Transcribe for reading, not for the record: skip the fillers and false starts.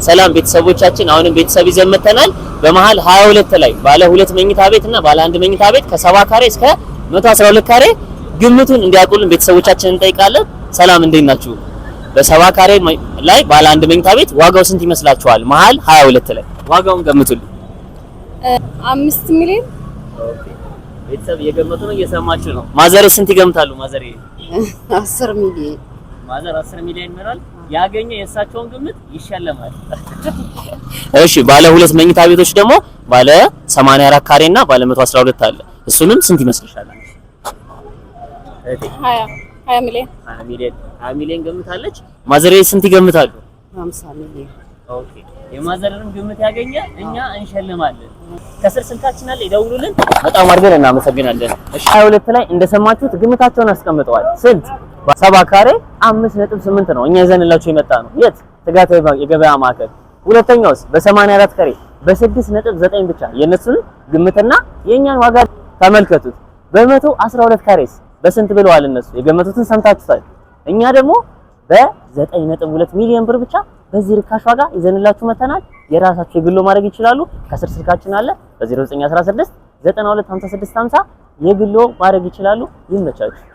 ሰላም ቤተሰቦቻችን፣ አሁንም ቤተሰብ ይዘን መተናል። በመሃል 22 ላይ ባለ 2 መኝታ ቤት እና ባለ 1 መኝታ ቤት ከ70 ካሬ እስከ 112 ካሬ ግምቱን እንዲያውቁልን ቤተሰቦቻችንን እንጠይቃለን። ሰላም እንዴት ናችሁ? በ70 ካሬ ላይ ባለ 1 መኝታ ቤት ዋጋው ስንት ይመስላችኋል? መሃል 22 ላይ ዋጋውን ገምቱልን። 5 ሚሊዮን። ኦኬ ቤተሰብ እየገመቱ ነው፣ እየሰማችሁ ነው። ማዘር ስንት ይገምታሉ? ማዘር 10 ሚሊዮን። ማዘር 10 ሚሊዮን ይመራል። ያገኘ የእሳቸውን ግምት ይሸለማል። እሺ ባለ 2 መኝታ ቤቶች ደግሞ ባለ 84 ካሬ እና ባለ 112 አለ። እሱንም ስንት ይመስልሻል? 20 ሚሊዮን። 20 ሚሊዮን ገምታለች። ማዘር ስንት ይገምታሉ? 50 ሚሊዮን። ኦኬ የማዘርንም ግምት ያገኘ እኛ እንሸልማለን። ከስር ስልካችን አለ፣ ይደውሉልን። በጣም አድርገን እናመሰግናለን። እሺ 22 ላይ እንደሰማችሁት ግምታቸውን አስቀምጠዋል። ስንት? 70 ካሬ 5.8 ነው እኛ ይዘንላችሁ የመጣ ነው። የት? ትጋት የገበያ ማዕከል። ሁለተኛውስ በ84 ካሬ በ6.9 ብቻ። የነሱን ግምትና የኛን ዋጋ ተመልከቱት። በ112 ካሬስ በስንት ብለዋል እነሱ? የገመቱትን ሰምታችኋል። እኛ ደግሞ በ9.2 ሚሊዮን ብር ብቻ በዚህ ርካሽ ዋጋ ይዘንላችሁ መተናል። የራሳችሁ የግሎ ማድረግ ይችላሉ። ከስር ስልካችን አለ በ0916 925650 የግሎ ማድረግ ይችላሉ። ይመቻችሁ።